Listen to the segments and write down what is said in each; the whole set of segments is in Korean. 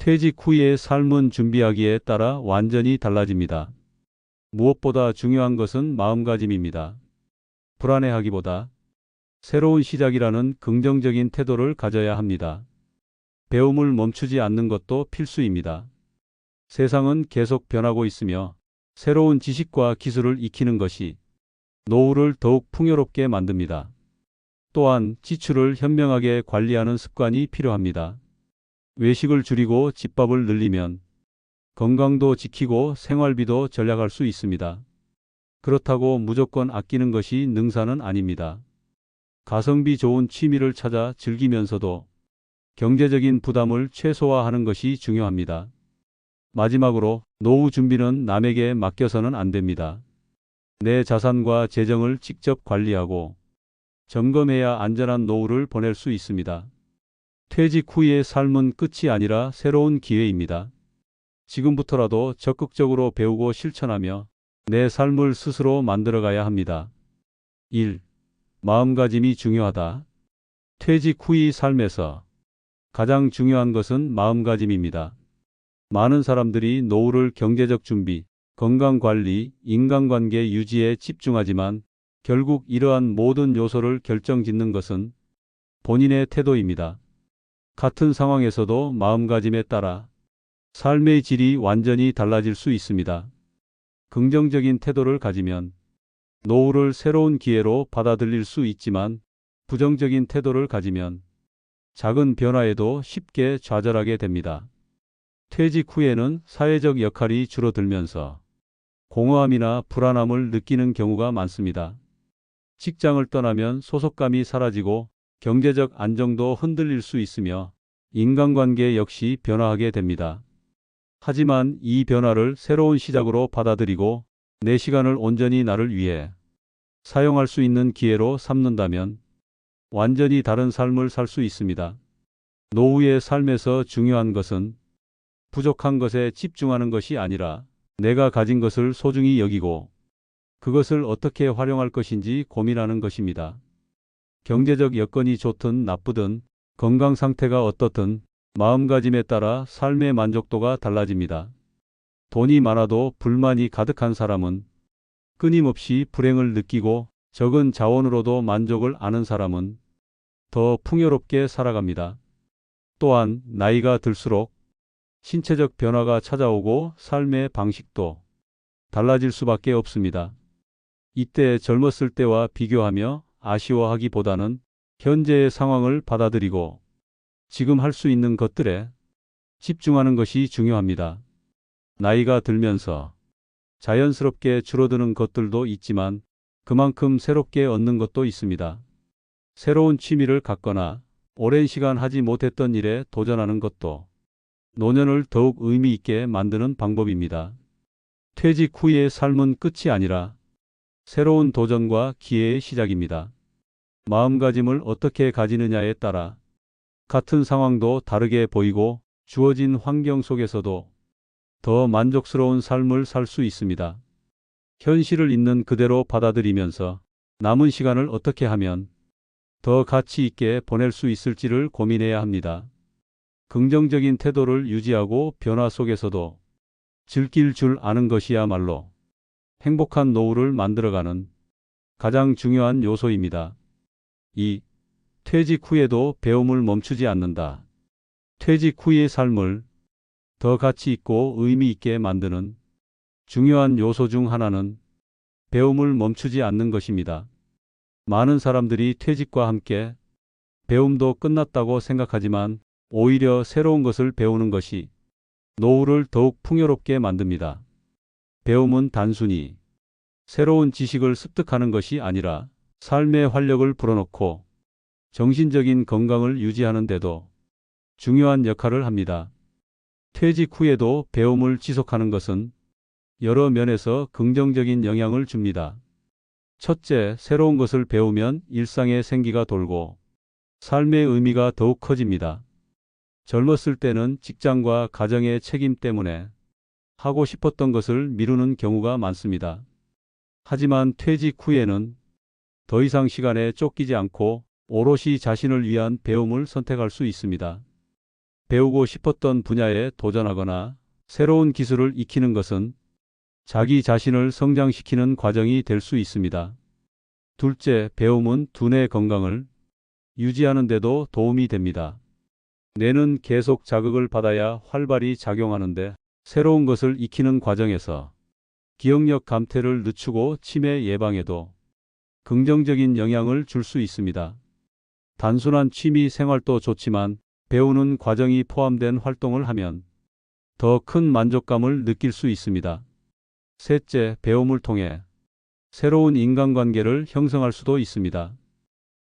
퇴직 후의 삶은 준비하기에 따라 완전히 달라집니다. 무엇보다 중요한 것은 마음가짐입니다. 불안해하기보다 새로운 시작이라는 긍정적인 태도를 가져야 합니다. 배움을 멈추지 않는 것도 필수입니다. 세상은 계속 변하고 있으며 새로운 지식과 기술을 익히는 것이 노후를 더욱 풍요롭게 만듭니다. 또한 지출을 현명하게 관리하는 습관이 필요합니다. 외식을 줄이고 집밥을 늘리면 건강도 지키고 생활비도 절약할 수 있습니다. 그렇다고 무조건 아끼는 것이 능사는 아닙니다. 가성비 좋은 취미를 찾아 즐기면서도 경제적인 부담을 최소화하는 것이 중요합니다. 마지막으로 노후 준비는 남에게 맡겨서는 안 됩니다. 내 자산과 재정을 직접 관리하고 점검해야 안전한 노후를 보낼 수 있습니다. 퇴직 후의 삶은 끝이 아니라 새로운 기회입니다. 지금부터라도 적극적으로 배우고 실천하며 내 삶을 스스로 만들어가야 합니다. 1. 마음가짐이 중요하다. 퇴직 후의 삶에서 가장 중요한 것은 마음가짐입니다. 많은 사람들이 노후를 경제적 준비, 건강관리, 인간관계 유지에 집중하지만 결국 이러한 모든 요소를 결정짓는 것은 본인의 태도입니다. 같은 상황에서도 마음가짐에 따라 삶의 질이 완전히 달라질 수 있습니다. 긍정적인 태도를 가지면 노후를 새로운 기회로 받아들일 수 있지만 부정적인 태도를 가지면 작은 변화에도 쉽게 좌절하게 됩니다. 퇴직 후에는 사회적 역할이 줄어들면서 공허함이나 불안함을 느끼는 경우가 많습니다. 직장을 떠나면 소속감이 사라지고 경제적 안정도 흔들릴 수 있으며 인간관계 역시 변화하게 됩니다. 하지만 이 변화를 새로운 시작으로 받아들이고 내 시간을 온전히 나를 위해 사용할 수 있는 기회로 삼는다면 완전히 다른 삶을 살 수 있습니다. 노후의 삶에서 중요한 것은 부족한 것에 집중하는 것이 아니라 내가 가진 것을 소중히 여기고 그것을 어떻게 활용할 것인지 고민하는 것입니다. 경제적 여건이 좋든 나쁘든 건강 상태가 어떻든 마음가짐에 따라 삶의 만족도가 달라집니다. 돈이 많아도 불만이 가득한 사람은 끊임없이 불행을 느끼고 적은 자원으로도 만족을 않은 사람은 더 풍요롭게 살아갑니다. 또한 나이가 들수록 신체적 변화가 찾아오고 삶의 방식도 달라질 수밖에 없습니다. 이때 젊었을 때와 비교하며 아쉬워하기보다는 현재의 상황을 받아들이고 지금 할 수 있는 것들에 집중하는 것이 중요합니다. 나이가 들면서 자연스럽게 줄어드는 것들도 있지만 그만큼 새롭게 얻는 것도 있습니다. 새로운 취미를 갖거나 오랜 시간 하지 못했던 일에 도전하는 것도 노년을 더욱 의미 있게 만드는 방법입니다. 퇴직 후의 삶은 끝이 아니라 새로운 도전과 기회의 시작입니다. 마음가짐을 어떻게 가지느냐에 따라 같은 상황도 다르게 보이고 주어진 환경 속에서도 더 만족스러운 삶을 살 수 있습니다. 현실을 있는 그대로 받아들이면서 남은 시간을 어떻게 하면 더 가치 있게 보낼 수 있을지를 고민해야 합니다. 긍정적인 태도를 유지하고 변화 속에서도 즐길 줄 아는 것이야말로 행복한 노후를 만들어가는 가장 중요한 요소입니다. 2. 퇴직 후에도 배움을 멈추지 않는다. 퇴직 후의 삶을 더 가치 있고 의미 있게 만드는 중요한 요소 중 하나는 배움을 멈추지 않는 것입니다. 많은 사람들이 퇴직과 함께 배움도 끝났다고 생각하지만 오히려 새로운 것을 배우는 것이 노후를 더욱 풍요롭게 만듭니다. 배움은 단순히 새로운 지식을 습득하는 것이 아니라 삶의 활력을 불어넣고 정신적인 건강을 유지하는 데도 중요한 역할을 합니다. 퇴직 후에도 배움을 지속하는 것은 여러 면에서 긍정적인 영향을 줍니다. 첫째, 새로운 것을 배우면 일상의 생기가 돌고 삶의 의미가 더욱 커집니다. 젊었을 때는 직장과 가정의 책임 때문에 하고 싶었던 것을 미루는 경우가 많습니다. 하지만 퇴직 후에는 더 이상 시간에 쫓기지 않고 오롯이 자신을 위한 배움을 선택할 수 있습니다. 배우고 싶었던 분야에 도전하거나 새로운 기술을 익히는 것은 자기 자신을 성장시키는 과정이 될 수 있습니다. 둘째, 배움은 두뇌 건강을 유지하는 데도 도움이 됩니다. 뇌는 계속 자극을 받아야 활발히 작용하는데 새로운 것을 익히는 과정에서 기억력 감퇴를 늦추고 치매 예방에도 긍정적인 영향을 줄 수 있습니다. 단순한 취미 생활도 좋지만 배우는 과정이 포함된 활동을 하면 더 큰 만족감을 느낄 수 있습니다. 셋째, 배움을 통해 새로운 인간관계를 형성할 수도 있습니다.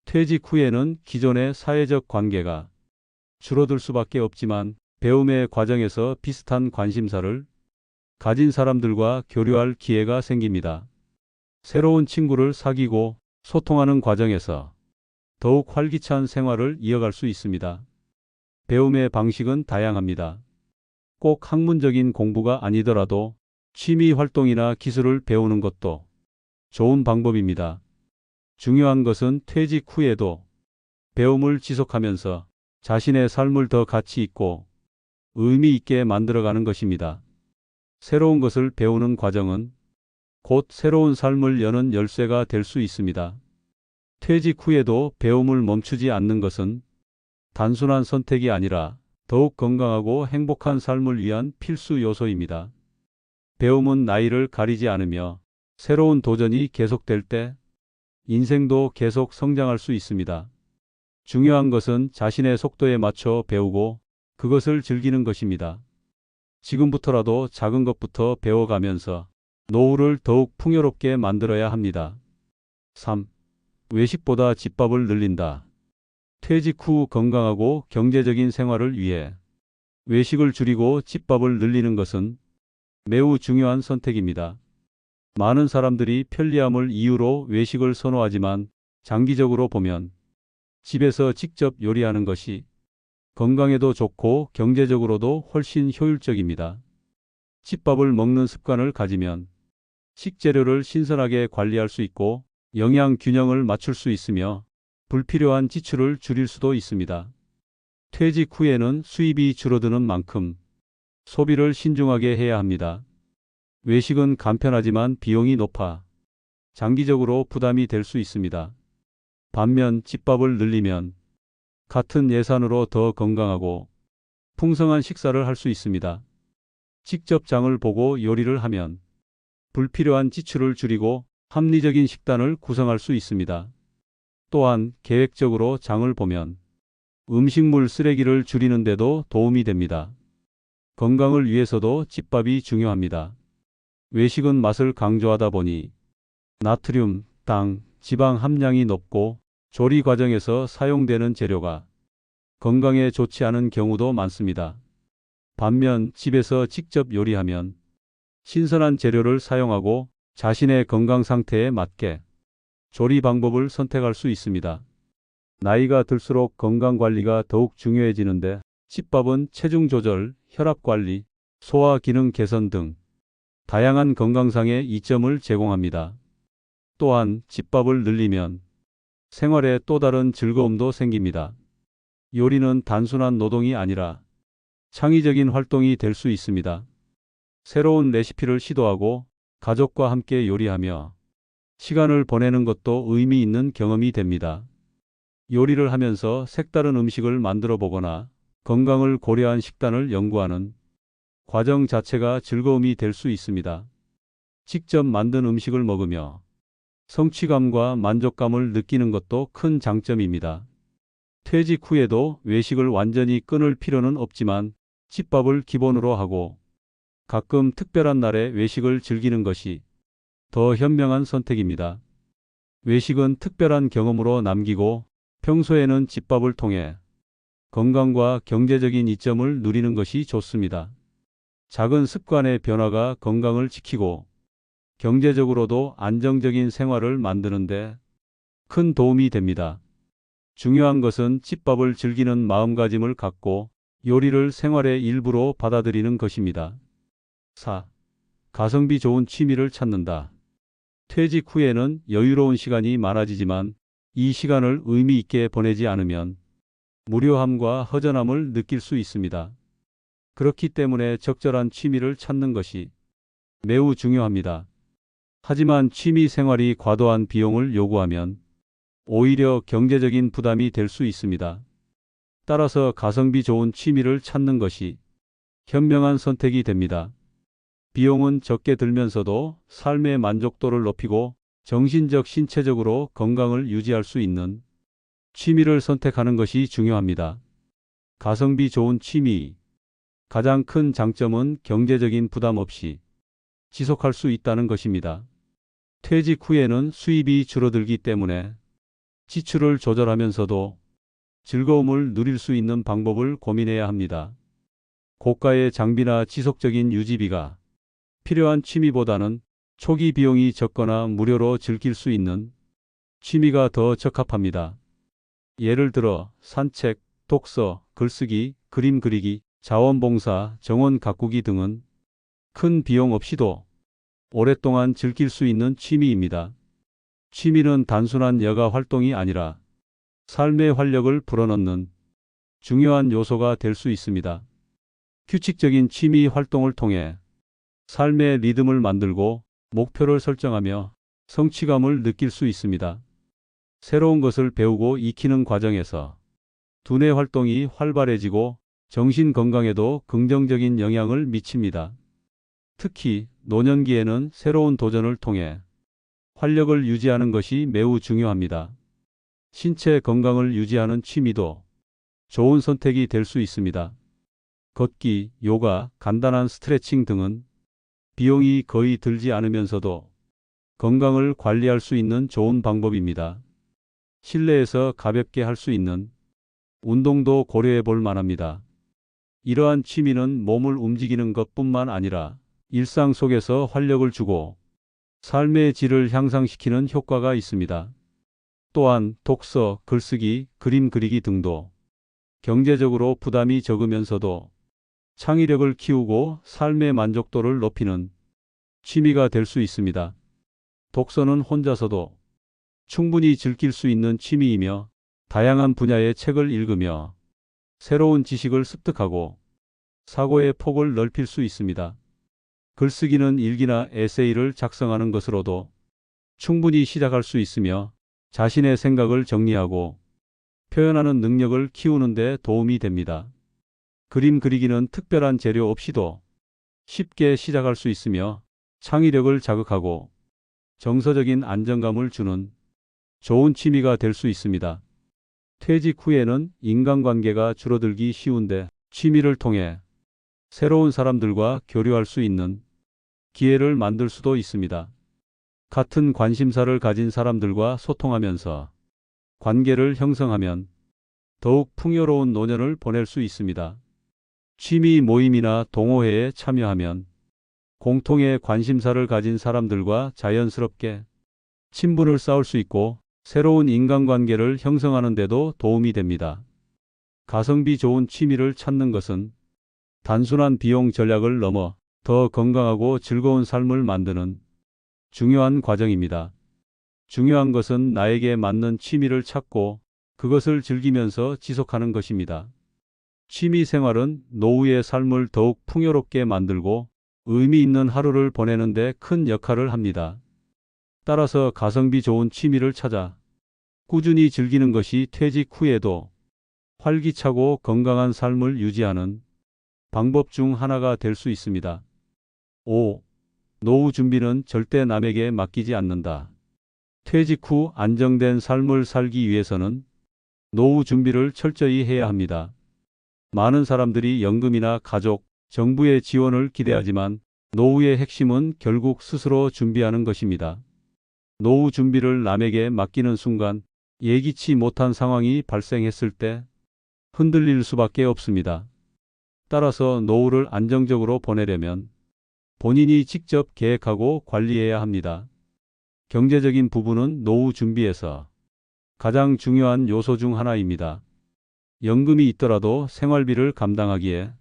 퇴직 후에는 기존의 사회적 관계가 줄어들 수밖에 없지만 배움의 과정에서 비슷한 관심사를 가진 사람들과 교류할 기회가 생깁니다. 새로운 친구를 사귀고 소통하는 과정에서 더욱 활기찬 생활을 이어갈 수 있습니다. 배움의 방식은 다양합니다. 꼭 학문적인 공부가 아니더라도 취미 활동이나 기술을 배우는 것도 좋은 방법입니다. 중요한 것은 퇴직 후에도 배움을 지속하면서 자신의 삶을 더 가치 있고 의미 있게 만들어가는 것입니다. 새로운 것을 배우는 과정은 곧 새로운 삶을 여는 열쇠가 될 수 있습니다. 퇴직 후에도 배움을 멈추지 않는 것은 단순한 선택이 아니라 더욱 건강하고 행복한 삶을 위한 필수 요소입니다. 배움은 나이를 가리지 않으며 새로운 도전이 계속될 때 인생도 계속 성장할 수 있습니다. 중요한 것은 자신의 속도에 맞춰 배우고 그것을 즐기는 것입니다. 지금부터라도 작은 것부터 배워가면서 노후를 더욱 풍요롭게 만들어야 합니다. 3. 외식보다 집밥을 늘린다. 퇴직 후 건강하고 경제적인 생활을 위해 외식을 줄이고 집밥을 늘리는 것은 매우 중요한 선택입니다. 많은 사람들이 편리함을 이유로 외식을 선호하지만 장기적으로 보면 집에서 직접 요리하는 것이 건강에도 좋고 경제적으로도 훨씬 효율적입니다. 집밥을 먹는 습관을 가지면 식재료를 신선하게 관리할 수 있고 영양 균형을 맞출 수 있으며 불필요한 지출을 줄일 수도 있습니다. 퇴직 후에는 수입이 줄어드는 만큼 소비를 신중하게 해야 합니다. 외식은 간편하지만 비용이 높아 장기적으로 부담이 될 수 있습니다. 반면 집밥을 늘리면 같은 예산으로 더 건강하고 풍성한 식사를 할 수 있습니다. 직접 장을 보고 요리를 하면 불필요한 지출을 줄이고 합리적인 식단을 구성할 수 있습니다. 또한 계획적으로 장을 보면 음식물 쓰레기를 줄이는 데도 도움이 됩니다. 건강을 위해서도 집밥이 중요합니다. 외식은 맛을 강조하다 보니 나트륨, 당, 지방 함량이 높고 조리 과정에서 사용되는 재료가 건강에 좋지 않은 경우도 많습니다. 반면 집에서 직접 요리하면 신선한 재료를 사용하고 자신의 건강 상태에 맞게 조리 방법을 선택할 수 있습니다. 나이가 들수록 건강 관리가 더욱 중요해지는데 집밥은 체중 조절, 혈압 관리, 소화 기능 개선 등 다양한 건강상의 이점을 제공합니다. 또한 집밥을 늘리면 생활에 또 다른 즐거움도 생깁니다. 요리는 단순한 노동이 아니라 창의적인 활동이 될 수 있습니다. 새로운 레시피를 시도하고 가족과 함께 요리하며 시간을 보내는 것도 의미 있는 경험이 됩니다. 요리를 하면서 색다른 음식을 만들어 보거나 건강을 고려한 식단을 연구하는 과정 자체가 즐거움이 될 수 있습니다. 직접 만든 음식을 먹으며 성취감과 만족감을 느끼는 것도 큰 장점입니다. 퇴직 후에도 외식을 완전히 끊을 필요는 없지만 집밥을 기본으로 하고 가끔 특별한 날에 외식을 즐기는 것이 더 현명한 선택입니다. 외식은 특별한 경험으로 남기고 평소에는 집밥을 통해 건강과 경제적인 이점을 누리는 것이 좋습니다. 작은 습관의 변화가 건강을 지키고 경제적으로도 안정적인 생활을 만드는데 큰 도움이 됩니다. 중요한 것은 집밥을 즐기는 마음가짐을 갖고 요리를 생활의 일부로 받아들이는 것입니다. 4. 가성비 좋은 취미를 찾는다. 퇴직 후에는 여유로운 시간이 많아지지만 이 시간을 의미 있게 보내지 않으면 무료함과 허전함을 느낄 수 있습니다. 그렇기 때문에 적절한 취미를 찾는 것이 매우 중요합니다. 하지만 취미 생활이 과도한 비용을 요구하면 오히려 경제적인 부담이 될 수 있습니다. 따라서 가성비 좋은 취미를 찾는 것이 현명한 선택이 됩니다. 비용은 적게 들면서도 삶의 만족도를 높이고 정신적, 신체적으로 건강을 유지할 수 있는 취미를 선택하는 것이 중요합니다. 가성비 좋은 취미. 가장 큰 장점은 경제적인 부담 없이 지속할 수 있다는 것입니다. 퇴직 후에는 수입이 줄어들기 때문에 지출을 조절하면서도 즐거움을 누릴 수 있는 방법을 고민해야 합니다. 고가의 장비나 지속적인 유지비가 필요한 취미보다는 초기 비용이 적거나 무료로 즐길 수 있는 취미가 더 적합합니다. 예를 들어 산책, 독서, 글쓰기, 그림 그리기, 자원봉사, 정원 가꾸기 등은 큰 비용 없이도 오랫동안 즐길 수 있는 취미입니다. 취미는 단순한 여가 활동이 아니라 삶의 활력을 불어넣는 중요한 요소가 될 수 있습니다. 규칙적인 취미 활동을 통해 삶의 리듬을 만들고 목표를 설정하며 성취감을 느낄 수 있습니다. 새로운 것을 배우고 익히는 과정에서 두뇌 활동이 활발해지고 정신 건강에도 긍정적인 영향을 미칩니다. 특히 노년기에는 새로운 도전을 통해 활력을 유지하는 것이 매우 중요합니다. 신체 건강을 유지하는 취미도 좋은 선택이 될 수 있습니다. 걷기, 요가, 간단한 스트레칭 등은 비용이 거의 들지 않으면서도 건강을 관리할 수 있는 좋은 방법입니다. 실내에서 가볍게 할 수 있는 운동도 고려해 볼 만합니다. 이러한 취미는 몸을 움직이는 것뿐만 아니라 일상 속에서 활력을 주고 삶의 질을 향상시키는 효과가 있습니다. 또한 독서, 글쓰기, 그림 그리기 등도 경제적으로 부담이 적으면서도 창의력을 키우고 삶의 만족도를 높이는 취미가 될 수 있습니다. 독서는 혼자서도 충분히 즐길 수 있는 취미이며 다양한 분야의 책을 읽으며 새로운 지식을 습득하고 사고의 폭을 넓힐 수 있습니다. 글쓰기는 일기나 에세이를 작성하는 것으로도 충분히 시작할 수 있으며 자신의 생각을 정리하고 표현하는 능력을 키우는 데 도움이 됩니다. 그림 그리기는 특별한 재료 없이도 쉽게 시작할 수 있으며 창의력을 자극하고 정서적인 안정감을 주는 좋은 취미가 될 수 있습니다. 퇴직 후에는 인간관계가 줄어들기 쉬운데 취미를 통해 새로운 사람들과 교류할 수 있는 기회를 만들 수도 있습니다. 같은 관심사를 가진 사람들과 소통하면서 관계를 형성하면 더욱 풍요로운 노년을 보낼 수 있습니다. 취미 모임이나 동호회에 참여하면 공통의 관심사를 가진 사람들과 자연스럽게 친분을 쌓을 수 있고 새로운 인간관계를 형성하는 데도 도움이 됩니다. 가성비 좋은 취미를 찾는 것은 단순한 비용 전략을 넘어 더 건강하고 즐거운 삶을 만드는 중요한 과정입니다. 중요한 것은 나에게 맞는 취미를 찾고 그것을 즐기면서 지속하는 것입니다. 취미 생활은 노후의 삶을 더욱 풍요롭게 만들고 의미 있는 하루를 보내는 데 큰 역할을 합니다. 따라서 가성비 좋은 취미를 찾아 꾸준히 즐기는 것이 퇴직 후에도 활기차고 건강한 삶을 유지하는 방법 중 하나가 될 수 있습니다. 5. 노후 준비는 절대 남에게 맡기지 않는다. 퇴직 후 안정된 삶을 살기 위해서는 노후 준비를 철저히 해야 합니다. 많은 사람들이 연금이나 가족, 정부의 지원을 기대하지만 노후의 핵심은 결국 스스로 준비하는 것입니다. 노후 준비를 남에게 맡기는 순간 예기치 못한 상황이 발생했을 때 흔들릴 수밖에 없습니다. 따라서 노후를 안정적으로 보내려면 본인이 직접 계획하고 관리해야 합니다. 경제적인 부분은 노후 준비에서 가장 중요한 요소 중 하나입니다. 연금이 있더라도 생활비를 감당하기에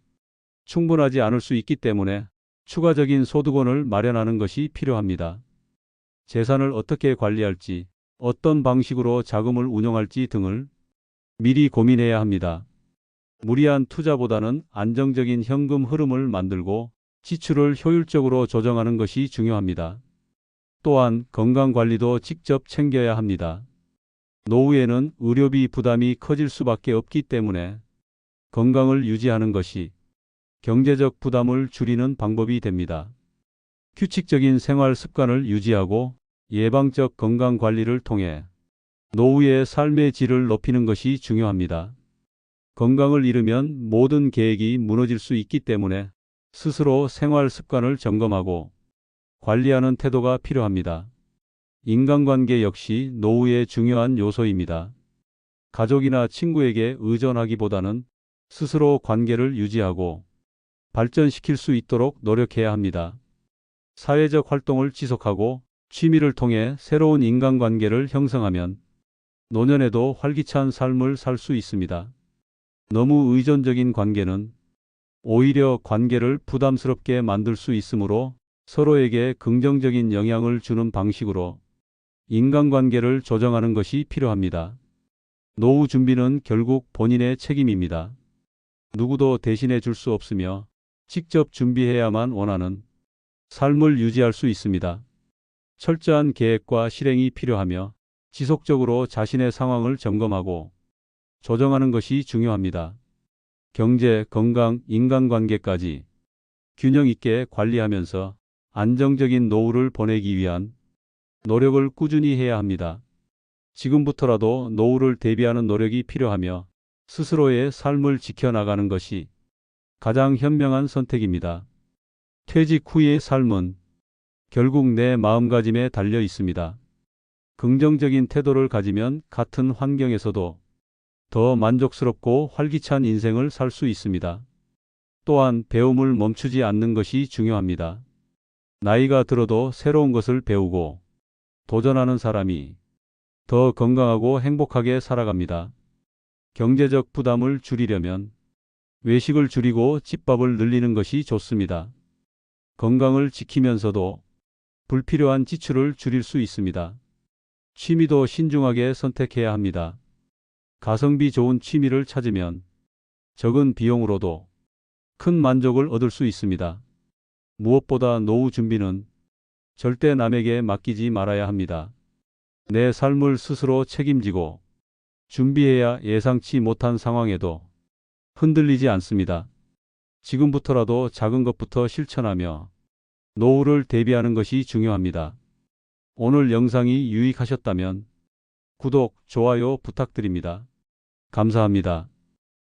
충분하지 않을 수 있기 때문에 추가적인 소득원을 마련하는 것이 필요합니다. 재산을 어떻게 관리할지, 어떤 방식으로 자금을 운용할지 등을 미리 고민해야 합니다. 무리한 투자보다는 안정적인 현금 흐름을 만들고 지출을 효율적으로 조정하는 것이 중요합니다. 또한 건강관리도 직접 챙겨야 합니다. 노후에는 의료비 부담이 커질 수밖에 없기 때문에 건강을 유지하는 것이 경제적 부담을 줄이는 방법이 됩니다. 규칙적인 생활 습관을 유지하고 예방적 건강관리를 통해 노후의 삶의 질을 높이는 것이 중요합니다. 건강을 잃으면 모든 계획이 무너질 수 있기 때문에 스스로 생활 습관을 점검하고 관리하는 태도가 필요합니다. 인간관계 역시 노후의 중요한 요소입니다. 가족이나 친구에게 의존하기보다는 스스로 관계를 유지하고 발전시킬 수 있도록 노력해야 합니다. 사회적 활동을 지속하고 취미를 통해 새로운 인간관계를 형성하면 노년에도 활기찬 삶을 살 수 있습니다. 너무 의존적인 관계는 오히려 관계를 부담스럽게 만들 수 있으므로 서로에게 긍정적인 영향을 주는 방식으로 인간관계를 조정하는 것이 필요합니다. 노후 준비는 결국 본인의 책임입니다. 누구도 대신해 줄 수 없으며 직접 준비해야만 원하는 삶을 유지할 수 있습니다. 철저한 계획과 실행이 필요하며 지속적으로 자신의 상황을 점검하고 조정하는 것이 중요합니다. 경제, 건강, 인간관계까지 균형 있게 관리하면서 안정적인 노후를 보내기 위한 노력을 꾸준히 해야 합니다. 지금부터라도 노후를 대비하는 노력이 필요하며 스스로의 삶을 지켜나가는 것이 가장 현명한 선택입니다. 퇴직 후의 삶은 결국 내 마음가짐에 달려 있습니다. 긍정적인 태도를 가지면 같은 환경에서도 더 만족스럽고 활기찬 인생을 살 수 있습니다. 또한 배움을 멈추지 않는 것이 중요합니다. 나이가 들어도 새로운 것을 배우고 도전하는 사람이 더 건강하고 행복하게 살아갑니다. 경제적 부담을 줄이려면 외식을 줄이고 집밥을 늘리는 것이 좋습니다. 건강을 지키면서도 불필요한 지출을 줄일 수 있습니다. 취미도 신중하게 선택해야 합니다. 가성비 좋은 취미를 찾으면 적은 비용으로도 큰 만족을 얻을 수 있습니다. 무엇보다 노후 준비는 절대 남에게 맡기지 말아야 합니다. 내 삶을 스스로 책임지고 준비해야 예상치 못한 상황에도 흔들리지 않습니다. 지금부터라도 작은 것부터 실천하며 노후를 대비하는 것이 중요합니다. 오늘 영상이 유익하셨다면 구독, 좋아요 부탁드립니다. 감사합니다.